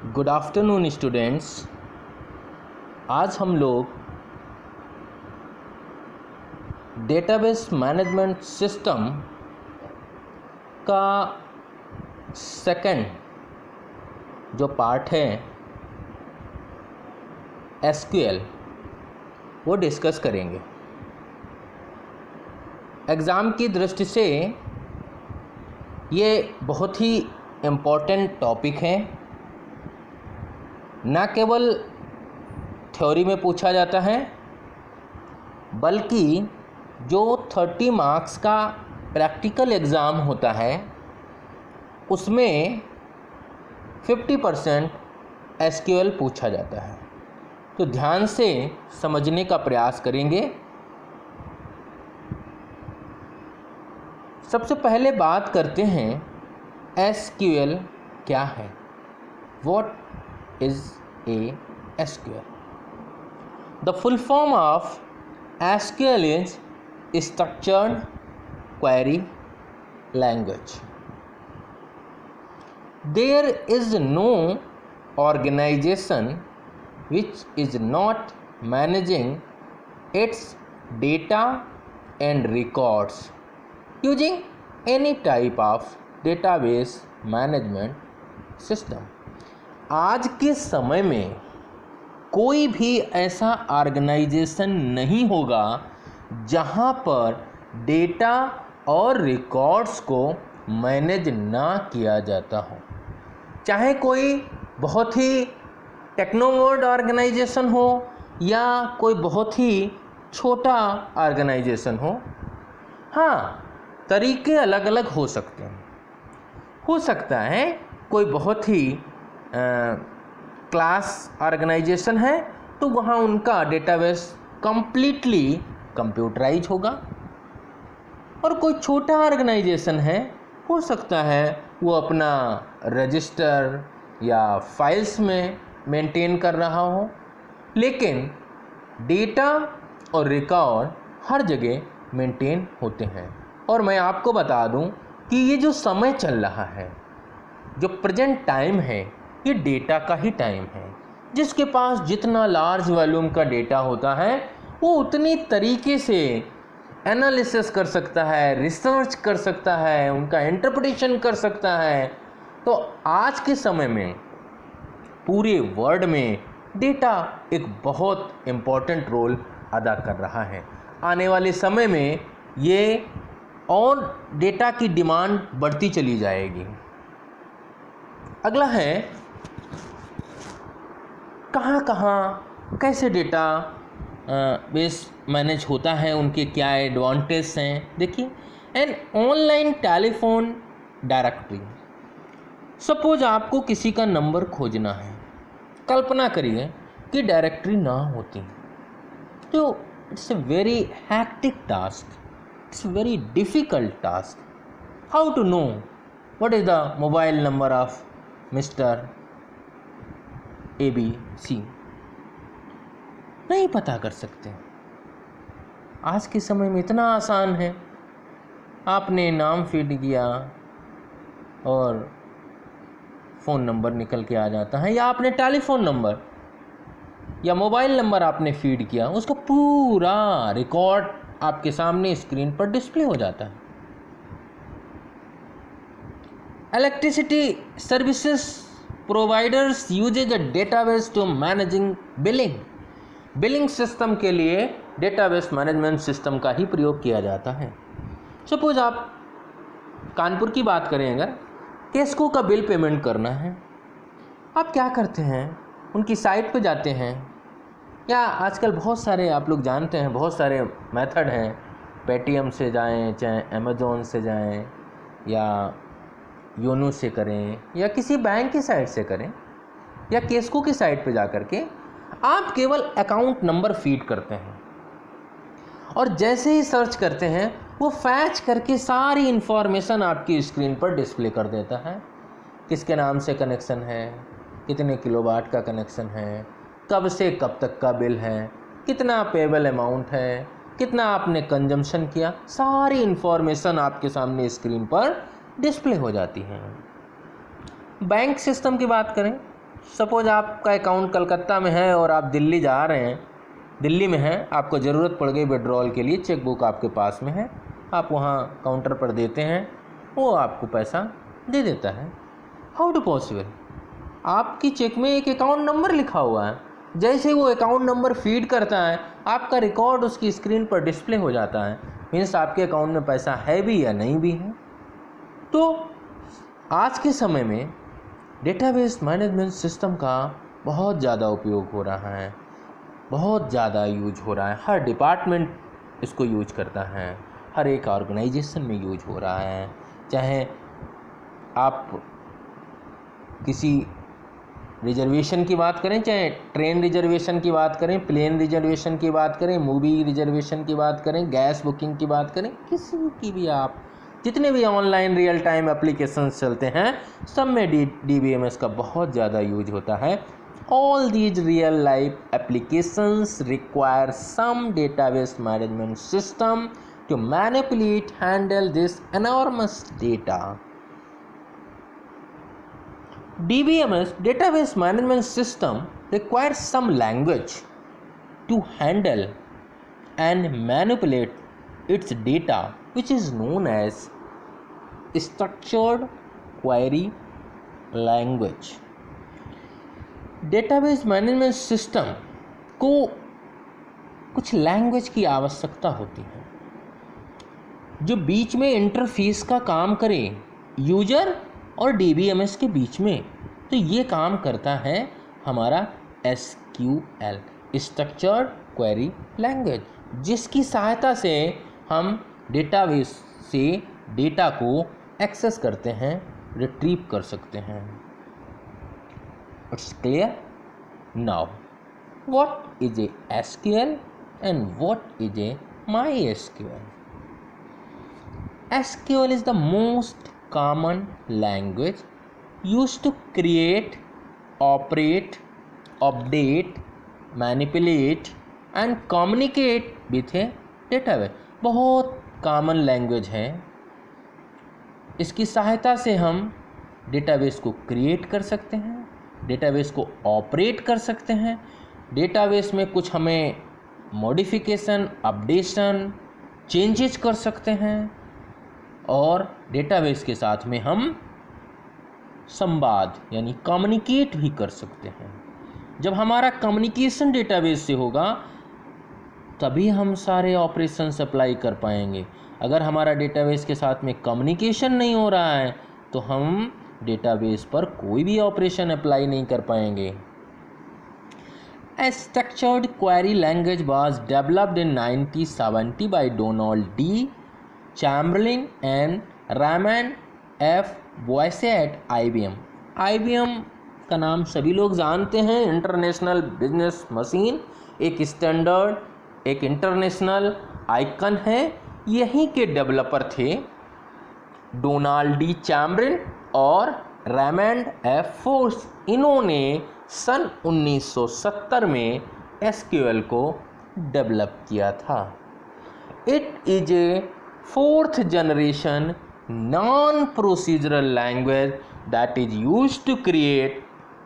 Good afternoon students. आज हम लोग डेटाबेस मैनेजमेंट सिस्टम का सेकंड जो पार्ट है एसक्यूएल वो डिस्कस करेंगे। एग्ज़ाम की दृष्टि से ये बहुत ही इम्पोर्टेंट टॉपिक है। न केवल थ्योरी में पूछा जाता है बल्कि जो 30 मार्क्स का प्रैक्टिकल एग्ज़ाम होता है उसमें 50% एसक्यूएल पूछा जाता है। तो ध्यान से समझने का प्रयास करेंगे। सबसे पहले बात करते हैं एसक्यूएल क्या है। What is a SQL? The full form of SQL is structured query language. There is no organization which is not managing its data and records using any type of database management system। आज के समय में कोई भी ऐसा organisation नहीं होगा जहां पर डेटा और रिकॉर्ड्स को मैनेज ना किया जाता हो। चाहे कोई बहुत ही टेक्नोवर्ड ऑर्गेनाइजेशन हो या कोई बहुत ही छोटा ऑर्गेनाइजेशन हो। हाँ, तरीके अलग अलग हो सकते हैं। हो सकता है कोई बहुत ही क्लास ऑर्गेनाइजेशन है तो वहाँ उनका डेटाबेस कंप्लीटली कंप्यूटराइज होगा, और कोई छोटा ऑर्गेनाइजेशन है हो सकता है वो अपना रजिस्टर या फाइल्स में मेंटेन कर रहा हो, लेकिन डेटा और रिकॉर्ड हर जगह मेंटेन होते हैं। और मैं आपको बता दूं कि ये जो समय चल रहा है, जो प्रेजेंट टाइम है, ये डेटा का ही टाइम है। जिसके पास जितना लार्ज वॉल्यूम का डेटा होता है वो उतनी तरीके से एनालिसिस कर सकता है, रिसर्च कर सकता है, उनका इंटरप्रिटेशन कर सकता है। तो आज के समय में पूरे वर्ल्ड में डेटा एक बहुत इम्पॉर्टेंट रोल अदा कर रहा है। आने वाले समय में ये और डेटा की डिमांड बढ़ती चली जाएगी। अगला है कहाँ कहाँ कैसे डेटा बेस मैनेज होता है, उनके क्या एडवांटेज हैं। देखिए, an online telephone directory. Suppose आपको किसी का नंबर खोजना है। कल्पना करिए कि डायरेक्टरी ना होती तो it's a very hectic task, it's very difficult task. How to know what is the mobile number of mister ABC? नहीं पता कर सकते। आज के समय में इतना आसान है, आपने नाम फीड किया और फ़ोन नंबर निकल के आ जाता है, या आपने टेलीफोन नंबर या मोबाइल नंबर आपने फीड किया, उसका पूरा रिकॉर्ड आपके सामने स्क्रीन पर डिस्प्ले हो जाता है। Electricity services providers uses a database to managing billing. Billing system के लिए डेटाबेस मैनेजमेंट सिस्टम का ही प्रयोग किया जाता है। सपोज आप कानपुर की बात करें, अगर केस्को का बिल पेमेंट करना है, आप क्या करते हैं? उनकी साइट पे जाते हैं, या आजकल बहुत सारे आप लोग जानते हैं बहुत सारे मेथड हैं। पेटीएम से जाएं, चाहे अमेज़ॉन से जाएं, या योनो से करें, या किसी बैंक की साइट से करें, या केस्को की साइट पे जा कर के आप केवल अकाउंट नंबर फीड करते हैं, और जैसे ही सर्च करते हैं वो फैच करके सारी इन्फॉर्मेशन आपकी स्क्रीन पर डिस्प्ले कर देता है। किसके नाम से कनेक्शन है, कितने किलोवाट का कनेक्शन है, कब से कब तक का बिल है, कितना पेबल अमाउंट है, कितना आपने कंजम्पशन किया, सारी इन्फॉर्मेशन आपके सामने स्क्रीन पर डिस्प्ले हो जाती है। बैंक सिस्टम की बात करें सपोज आपका अकाउंट कलकत्ता में है और आप दिल्ली जा रहे हैं, दिल्ली में हैं, आपको ज़रूरत पड़ गई विड्रॉल के लिए, चेक बुक आपके पास में है, आप वहाँ काउंटर पर देते हैं, वो आपको पैसा दे देता है। How to possible? आपकी चेक में एक अकाउंट नंबर लिखा हुआ है, जैसे वो अकाउंट नंबर फीड करता है आपका रिकॉर्ड उसकी स्क्रीन पर डिस्प्ले हो जाता है, मीन्स आपके अकाउंट में पैसा है भी या नहीं भी है। तो आज के समय में डेटाबेस मैनेजमेंट सिस्टम का बहुत ज़्यादा उपयोग हो रहा है, बहुत ज़्यादा यूज हो रहा है, हर डिपार्टमेंट इसको यूज करता है, हर एक ऑर्गेनाइजेशन में यूज हो रहा है। चाहे आप किसी रिजर्वेशन की बात करें, चाहे ट्रेन रिजर्वेशन की बात करें, प्लेन रिजर्वेशन की बात करें, मूवी रिजर्वेशन की बात करें, गैस बुकिंग की बात करें, किसी की भी, आप जितने भी ऑनलाइन रियल टाइम एप्लीकेशंस चलते हैं सब में DBMS का बहुत ज़्यादा यूज होता है। All these real life applications require some database management system to manipulate handle this enormous data. DBMS, Database Management System, requires some language to handle and manipulate its data, which is known as structured query language. Database Management System को कुछ language की आवश्यकता होती है जो बीच में interface का काम करे यूजर और DBMS के बीच में। तो ये काम करता है हमारा SQL, स्ट्रक्चर्ड क्वेरी लैंग्वेज, जिसकी सहायता से हम डेटाबेस से डेटा को एक्सेस करते हैं, रिट्रीव कर सकते हैं। It's clear? Now what is a SQL and what is a MySQL? SQL is the most common language used to create, operate, update, manipulate and communicate with a database। बहुत common language है, इसकी सहायता से हम database को create कर सकते हैं, डेटाबेस को ऑपरेट कर सकते हैं, डेटाबेस में कुछ हमें मॉडिफिकेशन, अपडेशन, चेंजेस कर सकते हैं और डेटाबेस के साथ में हम संवाद यानी कम्युनिकेट भी कर सकते हैं। जब हमारा कम्युनिकेशन डेटाबेस से होगा तभी हम सारे ऑपरेशन अप्लाई कर पाएंगे। अगर हमारा डेटाबेस के साथ में कम्युनिकेशन नहीं हो रहा है तो हम डेटाबेस पर कोई भी ऑपरेशन अप्लाई नहीं कर पाएंगे। A structured query language was developed in 1970 by Donald D. Chamberlain and Raymond F. Boyce at IBM। IBM का नाम सभी लोग जानते हैं, इंटरनेशनल बिजनेस मशीन, एक स्टैंडर्ड, एक इंटरनेशनल आइकन है। यहीं के डेवलपर थे डोनाल्ड डी चैम्बरलिन और रेमंड एफ बोयस। इन्होंने सन 1970 में SQL को डेवलप किया था। It is a fourth generation non procedural language that is used to create,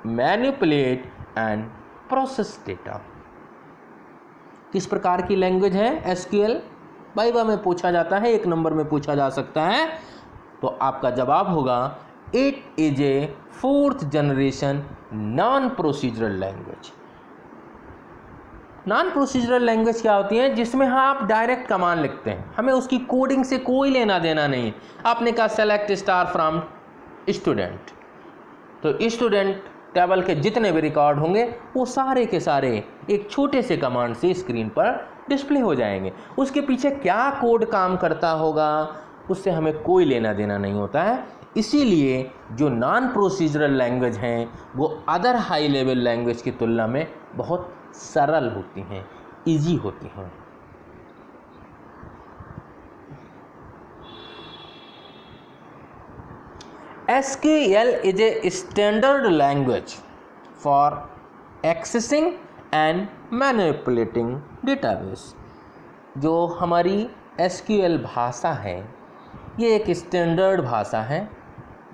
manipulate and process data. किस प्रकार की लैंग्वेज है SQL? वाइवा में पूछा जाता है, 1 नंबर में पूछा जा सकता है, तो आपका जवाब होगा it is a fourth generation non procedural language. Non procedural language क्या होती है? जिसमें आप डायरेक्ट कमांड लिखते हैं, हमें उसकी कोडिंग से कोई लेना देना नहीं। आपने कहा सेलेक्ट स्टार फ्रॉम स्टूडेंट, तो स्टूडेंट टेबल के जितने भी रिकॉर्ड होंगे वो सारे के सारे एक छोटे से कमांड से स्क्रीन पर डिस्प्ले हो जाएंगे। उसके पीछे क्या कोड काम करता होगा उससे हमें कोई लेना देना नहीं होता है। इसीलिए जो नॉन प्रोसीजरल लैंग्वेज हैं वो अदर हाई लेवल लैंग्वेज की तुलना में बहुत सरल होती हैं, इजी होती हैं। SQL is a standard language for accessing and manipulating database। जो हमारी SQL भाषा है ये एक स्टैंडर्ड भाषा है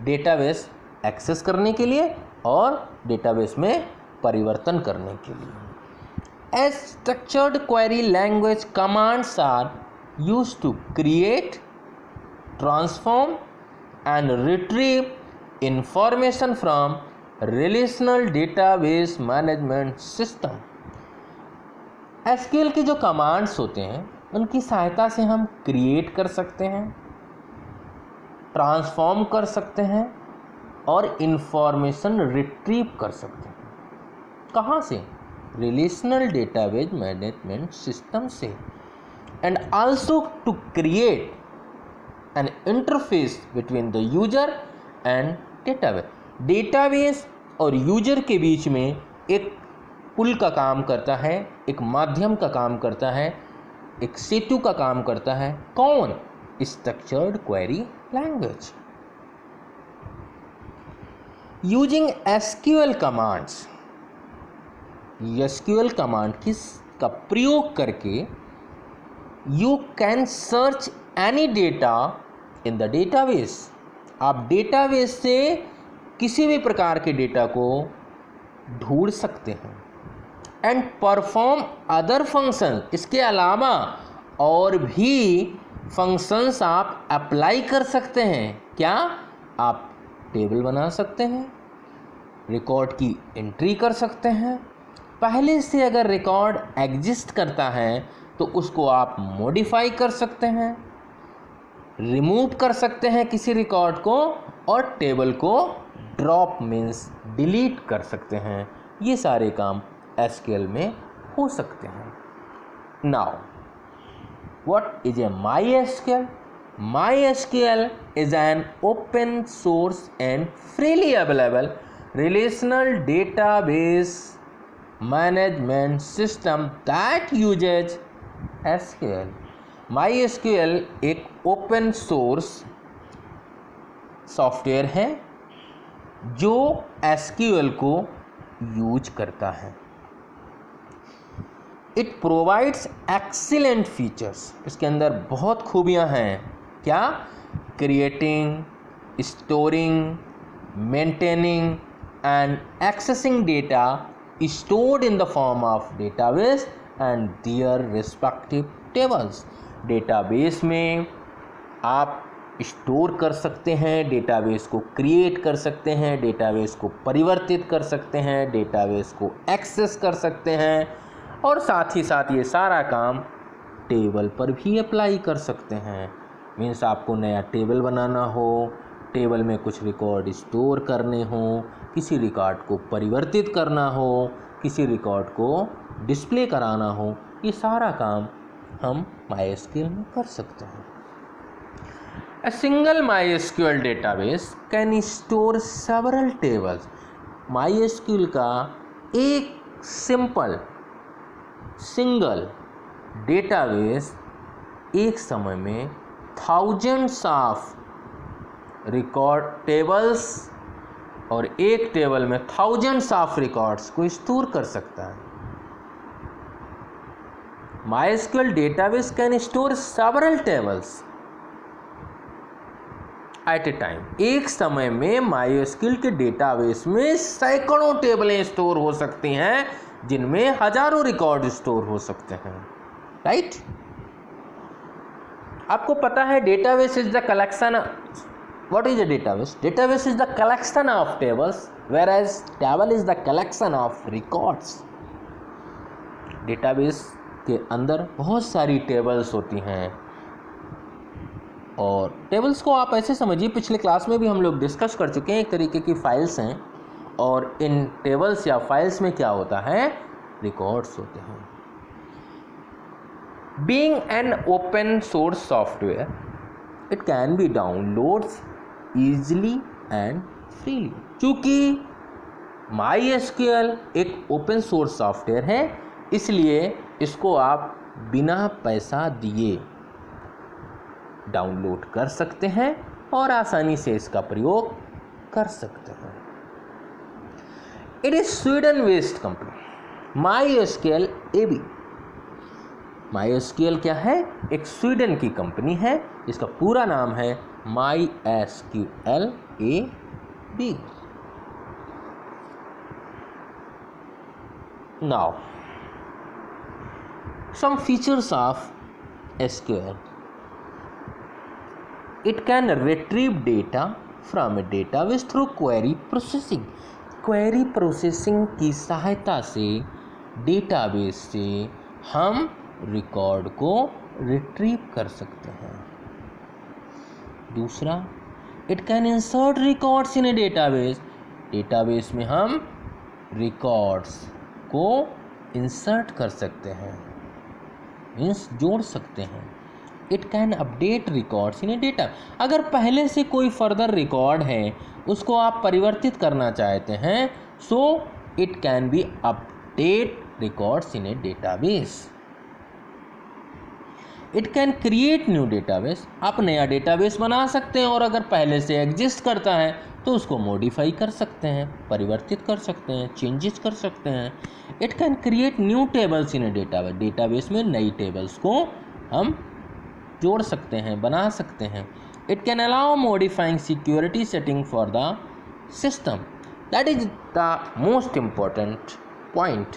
डेटाबेस एक्सेस करने के लिए और डेटाबेस में परिवर्तन करने के लिए। As structured query language commands are used to create, transform and retrieve information from relational database management system। SQL के जो कमांड्स होते हैं उनकी सहायता से हम क्रिएट कर सकते हैं, ट्रांसफॉर्म कर सकते हैं और इंफॉर्मेशन रिट्रीव कर सकते हैं। कहाँ से? रिलेशनल डेटाबेस मैनेजमेंट सिस्टम से। And also to create an interface between the user and database. Database और यूजर के बीच में एक पुल का काम करता है, एक माध्यम का काम करता है, एक सेतु का काम करता है। कौन? Structured query language. Using SQL commands, SQL command का प्रयोग करके you can search any data in the database. आप डेटाबेस से किसी भी प्रकार के डेटा को ढूंढ सकते हैं। एंड परफॉर्म अदर फंक्शन, इसके अलावा और भी फंक्शंस आप अप्लाई कर सकते हैं। क्या? आप टेबल बना सकते हैं, रिकॉर्ड की एंट्री कर सकते हैं। पहले से अगर रिकॉर्ड एग्जिस्ट करता है तो उसको आप मॉडिफाई कर सकते हैं, रिमूव कर सकते हैं किसी रिकॉर्ड को, और टेबल को ड्रॉप मीन्स डिलीट कर सकते हैं। ये सारे काम एसक्यूएल में हो सकते हैं। Now what is a MySQL? MySQL is an open source and freely available relational database management system that uses SQL। MySQL एक ओपन सोर्स सॉफ्टवेयर है जो SQL को यूज करता है। इट प्रोवाइड्स एक्सीलेंट फीचर्स, इसके अंदर बहुत खूबियां हैं। क्या? Creating, storing, maintaining and accessing data stored in the form of database and their respective tables। Database में आप स्टोर कर सकते हैं, डेटाबेस को क्रिएट कर सकते हैं, डेटाबेस को परिवर्तित कर सकते हैं, डेटाबेस को एक्सेस कर सकते हैं, और साथ ही साथ ये सारा काम टेबल पर भी अप्लाई कर सकते हैं। मीन्स आपको नया टेबल बनाना हो, टेबल में कुछ रिकॉर्ड स्टोर करने हो, किसी रिकॉर्ड को परिवर्तित करना हो, किसी रिकॉर्ड को डिस्प्ले कराना हो, ये सारा काम हम MySQL में कर सकते हैं। A single MySQL database can store several tables। MySQL का एक सिंगल डेटाबेस एक समय में thousands ऑफ रिकॉर्ड टेबल्स और एक टेबल में thousands ऑफ रिकॉर्ड्स को स्टोर कर सकता है। MySQL database can store several tables at a time. एक समय में MySQL के डेटाबेस में सैकड़ों टेबलें स्टोर हो सकती हैं, जिनमें हजारों रिकॉर्ड स्टोर हो सकते हैं। राइट? आपको पता है database is the collection. What is a database? Database is the collection of tables, whereas table is the collection of records। Database के अंदर बहुत सारी टेबल्स होती हैं, और टेबल्स को आप ऐसे समझिए, पिछले क्लास में भी हम लोग डिस्कस कर चुके हैं, एक तरीके की फाइल्स हैं, और इन टेबल्स या फाइल्स में क्या होता है? रिकॉर्ड्स होते हैं। Being an open source software, it can be downloaded easily and freely। चूँकि MySQL एक ओपन सोर्स सॉफ्टवेयर है, इसलिए इसको आप बिना पैसा दिए डाउनलोड कर सकते हैं और आसानी से इसका प्रयोग कर सकते हैं। It is Sweden based company MySQL AB। MySQL क्या है? एक स्वीडन की कंपनी है, इसका पूरा नाम है MySQL AB। Now, some features of SQL. It can retrieve data from a database through query processing. Query processing की सहायता से डेटाबेस से हम रिकॉर्ड को रिट्रीव कर सकते हैं. दूसरा, it can insert records in A database. Database में हम रिकॉर्ड्स को इंसर्ट कर सकते हैं, मीन्स जोड़ सकते हैं. It can update records in A data. अगर पहले से कोई फर्दर रिकॉर्ड है उसको आप परिवर्तित करना चाहते हैं, so it can B update records in A database. It can create new database. आप नया डेटाबेस बना सकते हैं और अगर पहले से एग्जिस्ट करता है तो उसको मॉडिफाई कर सकते हैं, परिवर्तित कर सकते हैं, चेंजेस कर सकते हैं. It can create new tables in A database. Database में नई टेबल्स को हम जोड़ सकते हैं, बना सकते हैं. It can allow modifying security setting for the system. That is the most important point.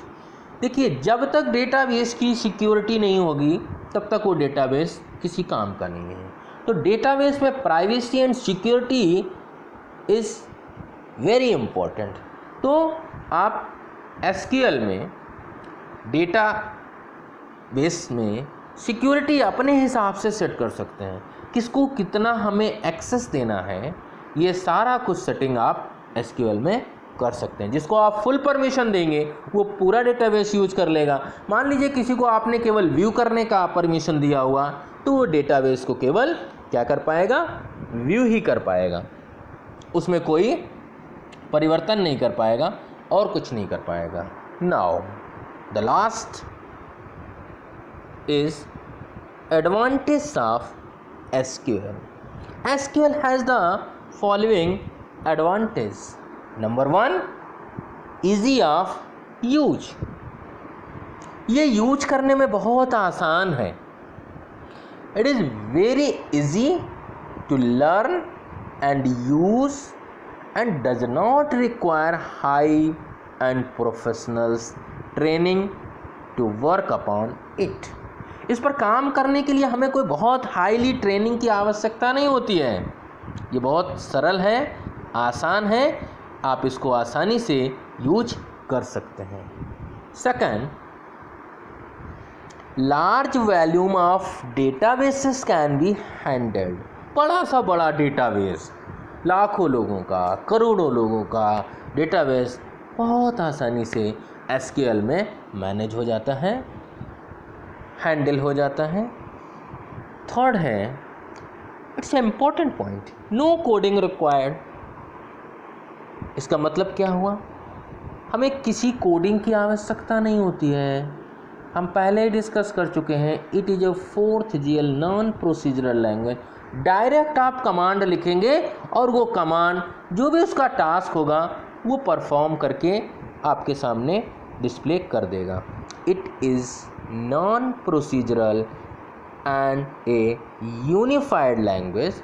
देखिए, जब तक डेटाबेस की सिक्योरिटी नहीं होगी तब तक वो डेटाबेस किसी काम का नहीं है. तो डेटाबेस में privacy and security is very important. तो आप SQL में डेटाबेस में सिक्योरिटी अपने हिसाब से सेट कर सकते हैं. किसको कितना हमें एक्सेस देना है, ये सारा कुछ सेटिंग आप SQL में कर सकते हैं. जिसको आप फुल परमिशन देंगे वो पूरा डेटाबेस यूज कर लेगा. मान लीजिए किसी को आपने केवल व्यू करने का परमिशन दिया हुआ, तो वो डेटाबेस को केवल क्या कर पाएगा, व्यू ही कर पाएगा, उसमें कोई परिवर्तन नहीं कर पाएगा और कुछ नहीं कर पाएगा. Now the last is advantage of SQL. SQL has the following advantage. Number 1, easy of use. ये यूज करने में बहुत आसान है. It is very easy to learn and use and does not require high and professionals training to work upon it. इस पर काम करने के लिए हमें कोई बहुत हाईली ट्रेनिंग की आवश्यकता नहीं होती है. ये बहुत सरल है, आसान है, आप इसको आसानी से यूज कर सकते हैं. Second, large volume of databases can be handled. बड़ा सा बड़ा डेटाबेस, लाखों लोगों का, करोड़ों लोगों का डेटाबेस बहुत आसानी से SQL में मैनेज हो जाता है, हैंडल हो जाता है. थर्ड है, it's a important point, no coding required. इसका मतलब क्या हुआ, हमें किसी कोडिंग की आवश्यकता नहीं होती है. हम पहले ही डिस्कस कर चुके हैं, it is a 4th GL non procedural language. Direct आप कमांड लिखेंगे और वो कमांड जो भी उसका टास्क होगा वो परफॉर्म करके आपके सामने डिस्प्ले कर देगा. It is non procedural and a unified language.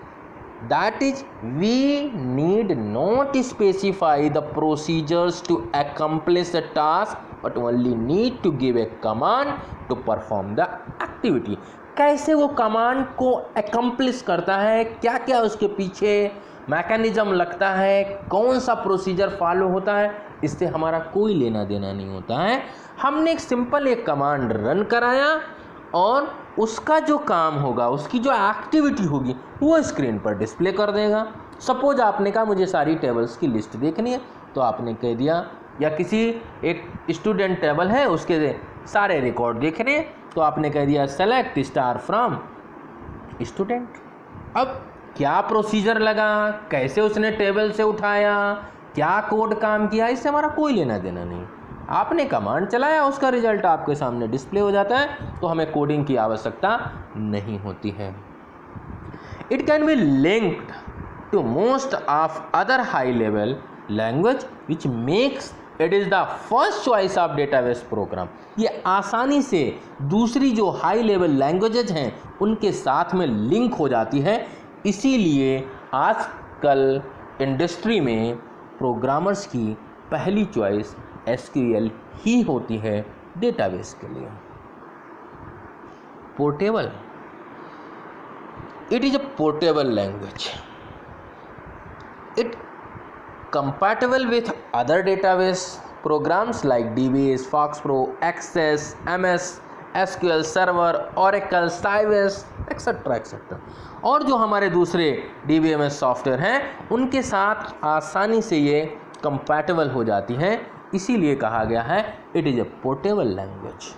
That is, we need not specify the procedures to accomplish the task, but only need to give a command to perform the activity. कैसे वो command को accomplish करता है, क्या क्या उसके पीछे mechanism लगता है, कौन सा प्रोसीजर फॉलो होता है, इससे हमारा कोई लेना देना नहीं होता है. हमने एक सिंपल एक कमांड रन कराया और उसका जो काम होगा, उसकी जो एक्टिविटी होगी वो स्क्रीन पर डिस्प्ले कर देगा. सपोज आपने कहा मुझे सारी टेबल्स की लिस्ट देखनी है, तो आपने कह दिया, या किसी एक स्टूडेंट टेबल है उसके सारे रिकॉर्ड देखने, तो आपने कह दिया सेलेक्ट स्टार फ्रॉम स्टूडेंट. अब क्या प्रोसीजर लगा, कैसे उसने टेबल से उठाया, क्या कोड काम किया, इससे हमारा कोई लेना देना नहीं. आपने कमांड चलाया, उसका रिजल्ट आपके सामने डिस्प्ले हो जाता है, तो हमें कोडिंग की आवश्यकता नहीं होती है. It can be linked to most of other high level language which makes it is the first choice of database program. ये आसानी से दूसरी जो हाई लेवल लैंग्वेजेज हैं उनके साथ में लिंक हो जाती है. इसीलिए आजकल इंडस्ट्री में प्रोग्रामर्स की पहली चॉइस SQL ही होती है डेटाबेस के लिए। Portable, it is a portable language. It compatible with other database programs like DBase, FoxPro, Access, MS, SQL Server, Oracle, Sybase, etc. और जो हमारे दूसरे DBMS सॉफ्टवेयर हैं उनके साथ आसानी से ये compatible हो जाती हैं, इसीलिए कहा गया है it is a portable language.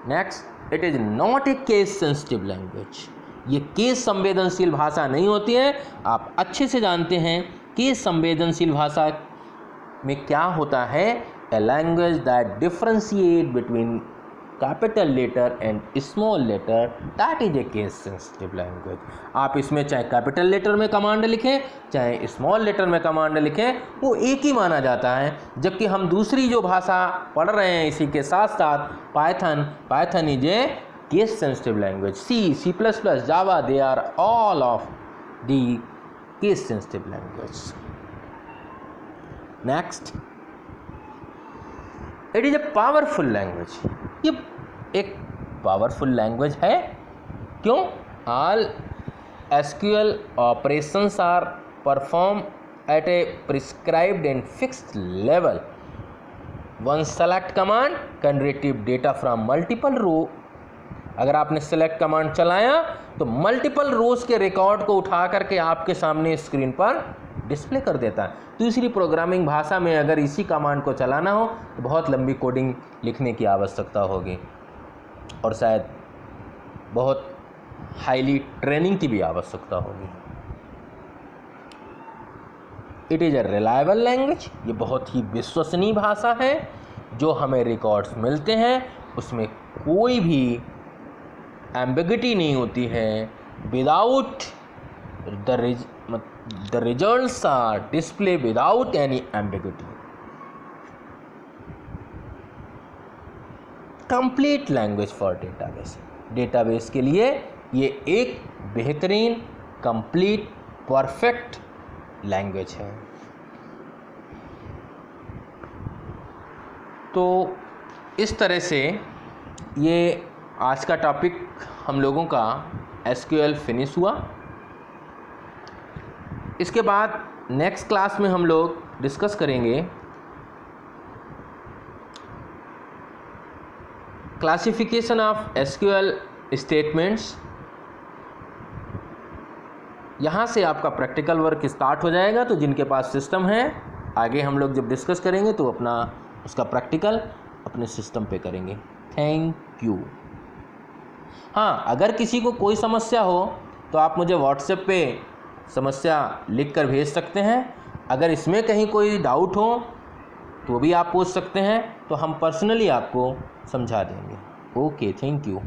Next, it is not a case sensitive language. ये केस संवेदनशील भाषा नहीं होती है। आप अच्छे से जानते हैं केस संवेदनशील भाषा में क्या होता है। A language that differentiate between capital letter and small letter, that is a case sensitive language. आप इसमें चाहे कैपिटल लेटर में कमांड लिखें चाहे स्मॉल लेटर में कमांड लिखें, वो एक ही माना जाता है। जबकि हम दूसरी जो भाषा पढ़ रहे हैं इसी के साथ साथ Python is a case sensitive language. C++, Java, they are all of the case sensitive language. Next, it is a powerful language. ये एक powerful language है। क्यों? All SQL operations are performed at a prescribed and fixed level. One select command can retrieve data from multiple row. अगर आपने select command चलाया तो multiple रोज के record को उठा करके आपके सामने स्क्रीन पर डिस्प्ले कर देता है। दूसरी प्रोग्रामिंग भाषा में अगर इसी कमांड को चलाना हो तो बहुत लंबी कोडिंग लिखने की आवश्यकता होगी और शायद बहुत हाईली ट्रेनिंग की भी आवश्यकता होगी। It is a reliable language, ये बहुत ही विश्वसनीय भाषा है। जो हमें रिकॉर्ड्स मिलते हैं उसमें कोई भी एम्बिगिटी नहीं होती है। Without the results are display without any ambiguity. Complete language for database, database के लिए ये एक बेहतरीन कंप्लीट परफेक्ट लैंग्वेज है। तो इस तरह से ये आज का टॉपिक हम लोगों का SQL फिनिश हुआ। इसके बाद नेक्स्ट क्लास में हम लोग डिस्कस करेंगे क्लासिफिकेशन ऑफ SQL स्टेटमेंट्स। यहाँ से आपका प्रैक्टिकल वर्क स्टार्ट हो जाएगा। तो जिनके पास सिस्टम है आगे हम लोग जब डिस्कस करेंगे तो अपना उसका प्रैक्टिकल अपने सिस्टम पे करेंगे। Thank you. हाँ, अगर किसी को कोई समस्या हो तो आप मुझे व्हाट्सएप पे समस्या लिख कर भेज सकते हैं। अगर इसमें कहीं कोई डाउट हो तो भी आप पूछ सकते हैं, तो हम पर्सनली आपको समझा देंगे। Okay, thank you.